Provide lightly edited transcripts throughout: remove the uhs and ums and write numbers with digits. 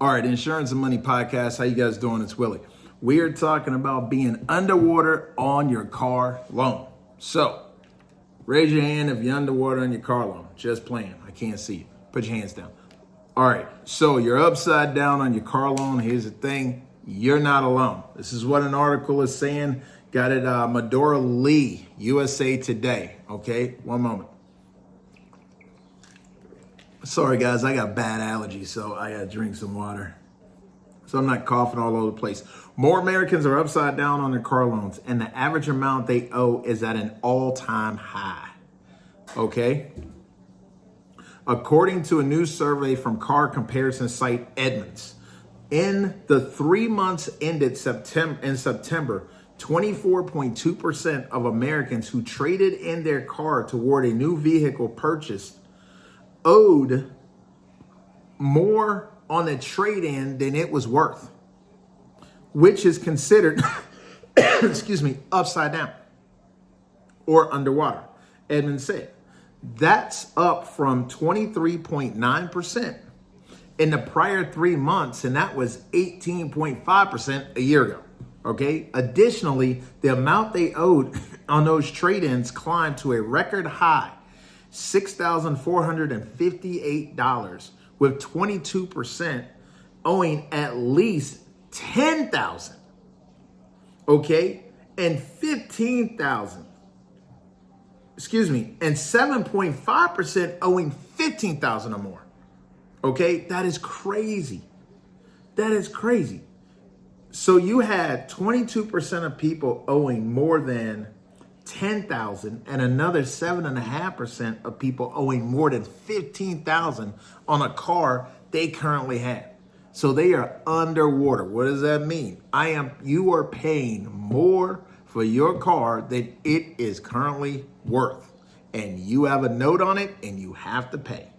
All right, Insurance and Money Podcast. How you guys doing? It's Willie. We are talking about being underwater on your car loan. So, raise your hand if you're underwater on your car loan. Just playing. I can't see you. Put your hands down. All right, so you're upside down on your car loan. Here's the thing. You're not alone. This is what an article is saying. Got it, Medora Lee, USA Today. Okay, one moment. Sorry, guys, I got bad allergies, so I gotta drink some water. So I'm not coughing all over the place. More Americans are upside down on their car loans, and the average amount they owe is at an all-time high. Okay? According to a new survey from car comparison site Edmunds, in the 3 months ended in September, 24.2% of Americans who traded in their car toward a new vehicle purchase owed more on the trade-in than it was worth, which is considered, upside down or underwater, Edmunds said. That's up from 23.9% in the prior 3 months, and that was 18.5% a year ago. Okay. Additionally, the amount they owed on those trade-ins climbed to a record high, $6,458, with 22% owing at least $10,000. Okay, and $15,000. And 7.5% owing $15,000 or more. Okay, that is crazy. That is crazy. So you had 22% of people owing more than $10,000 and another 7.5% of people owing more than $15,000 on a car they currently have. So they are underwater. What does that mean? You are paying more for your car than it is currently worth. And you have a note on it and you have to pay.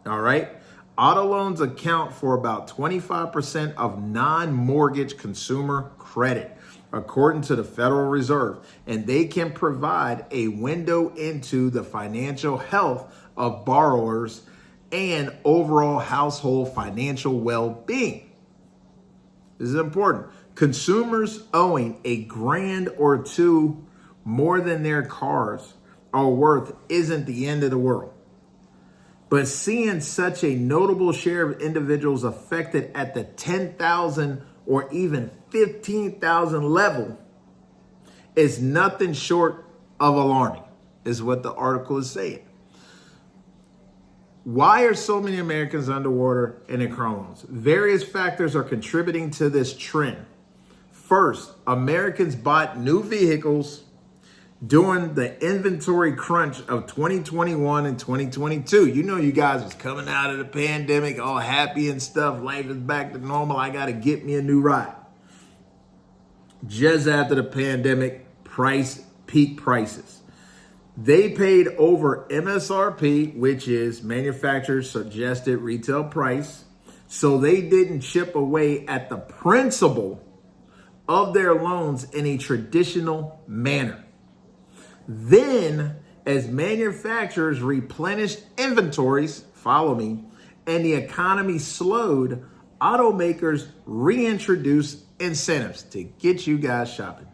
All right. Auto loans account for about 25% of non-mortgage consumer credit, according to the Federal Reserve, and they can provide a window into the financial health of borrowers and overall household financial well-being. This is important. Consumers owing $1,000 or $2,000 more than their cars are worth isn't the end of the world. But seeing such a notable share of individuals affected at the $10,000 or even $15,000 level is nothing short of alarming, is what the article is saying. Why are so many Americans underwater in their car loans? Various factors are contributing to this trend. First, Americans bought new vehicles during the inventory crunch of 2021 and 2022. You know, you guys was coming out of the pandemic all happy and stuff. Life is back to normal. I got to get me a new ride. Just after the pandemic, peak prices. They paid over MSRP, which is manufacturer's suggested retail price. So they didn't chip away at the principal of their loans in a traditional manner. Then, as manufacturers replenished inventories, follow me, and the economy slowed, automakers reintroduced incentives to get you guys shopping,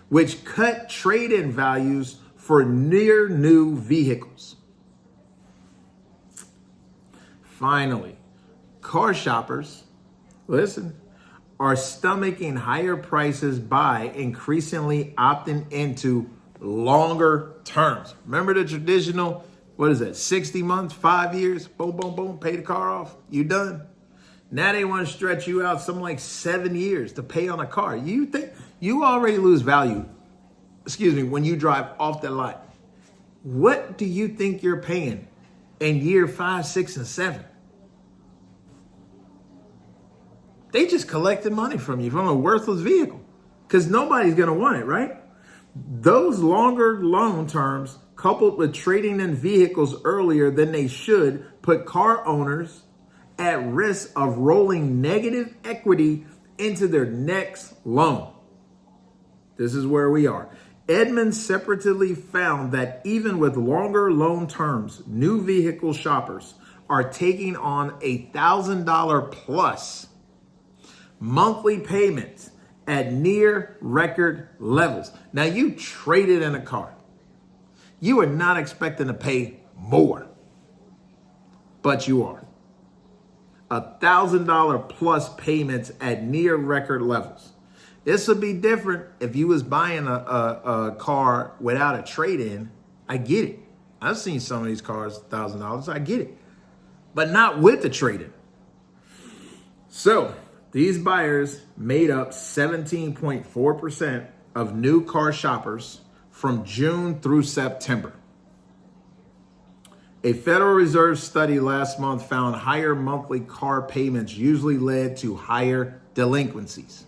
which cut trade-in values for near new vehicles. Finally, car shoppers, listen, are stomaching higher prices by increasingly opting into longer terms. Remember the traditional, 60 months, 5 years, boom, boom, boom, pay the car off, you done. Now they want to stretch you out something like 7 years to pay on a car. You think you already lose value, when you drive off the lot. What do you think you're paying in year 5, 6, and 7? They just collected money from you from a worthless vehicle because nobody's going to want it, right? Those longer loan terms, coupled with trading in vehicles earlier than they should, put car owners at risk of rolling negative equity into their next loan. This is where we are. Edmunds separately found that even with longer loan terms, new vehicle shoppers are taking on $1,000 plus monthly payments at near record levels. Now you traded in a car. You are not expecting to pay more, but you are. $1,000 plus payments at near record levels. This would be different if you was buying a car without a trade-in. I get it. I've seen some of these cars, $1,000. I get it. But not with the trade-in. So these buyers made up 17.4% of new car shoppers from June through September. A Federal Reserve study last month found higher monthly car payments usually led to higher delinquencies.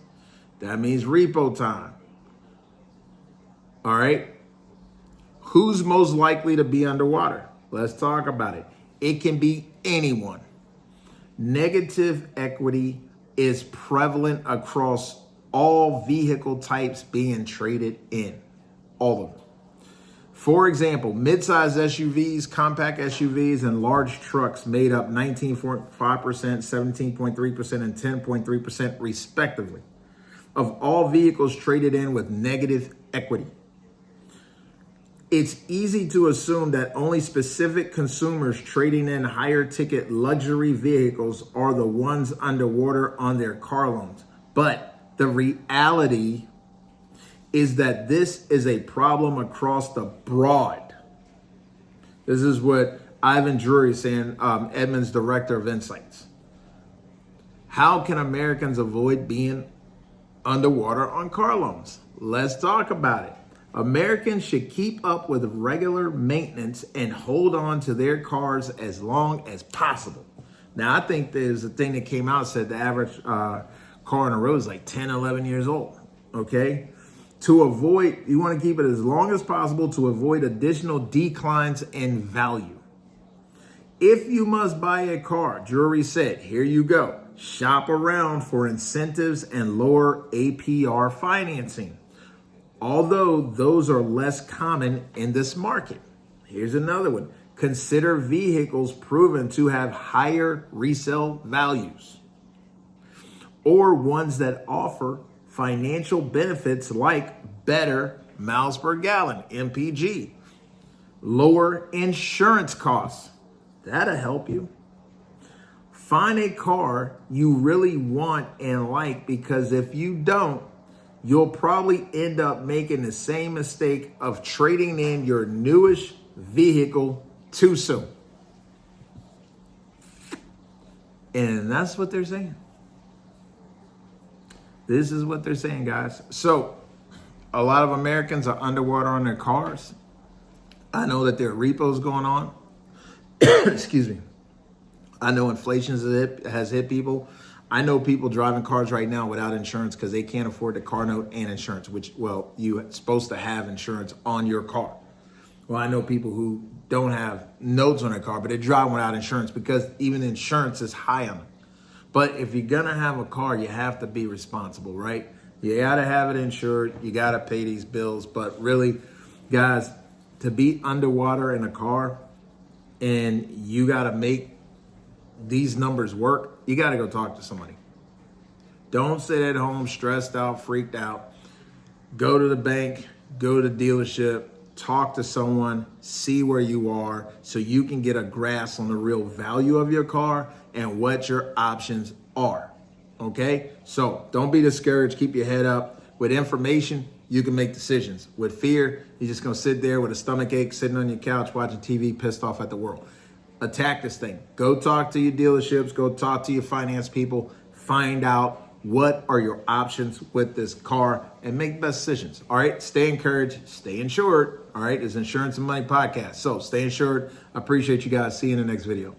That means repo time. All right. Who's most likely to be underwater? Let's talk about it. It can be anyone. Negative equity is prevalent across all vehicle types being traded in. All of them. For example, midsize SUVs, compact SUVs, and large trucks made up 19.5%, 17.3%, and 10.3% respectively of all vehicles traded in with negative equity. It's easy to assume that only specific consumers trading in higher ticket luxury vehicles are the ones underwater on their car loans. But the reality is that this is a problem across the board. This is what Ivan Drury is saying, Edmunds director of Insights. How can Americans avoid being underwater on car loans? Let's talk about it. Americans should keep up with regular maintenance and hold on to their cars as long as possible. Now, I think there's a thing that came out said the average car on the road is like 10, 11 years old. Okay. To avoid, you want to keep it as long as possible to avoid additional declines in value. If you must buy a car, Drury said, here you go. Shop around for incentives and lower APR financing, although those are less common in this market. Here's another one. Consider vehicles proven to have higher resale values or ones that offer financial benefits like better miles per gallon, MPG, lower insurance costs. That'll help you. Find a car you really want and like, because if you don't, you'll probably end up making the same mistake of trading in your newest vehicle too soon. And that's what they're saying. This is what they're saying, guys. So a lot of Americans are underwater on their cars. I know that there are repos going on. Excuse me. I know inflation has hit people. I know people driving cars right now without insurance because they can't afford the car note and insurance, which, well, you're supposed to have insurance on your car. Well, I know people who don't have notes on their car, but they're driving without insurance because even insurance is high on them. But if you're going to have a car, you have to be responsible, right? You got to have it insured. You got to pay these bills. But really, guys, to be underwater in a car and you got to make these numbers work, you got to go talk to somebody. Don't sit at home stressed out, freaked out. Go to the bank, go to the dealership, talk to someone, see where you are so you can get a grasp on the real value of your car and what your options are. Okay? So don't be discouraged. Keep your head up. With information, you can make decisions. With fear, you're just going to sit there with a stomach ache, sitting on your couch, watching TV, pissed off at the world. Attack this thing. Go talk to your dealerships. Go talk to your finance people. Find out what are your options with this car and make best decisions. All right. Stay encouraged. Stay insured. All right. It's Insurance and Money Podcast. So stay insured. I appreciate you guys. See you in the next video.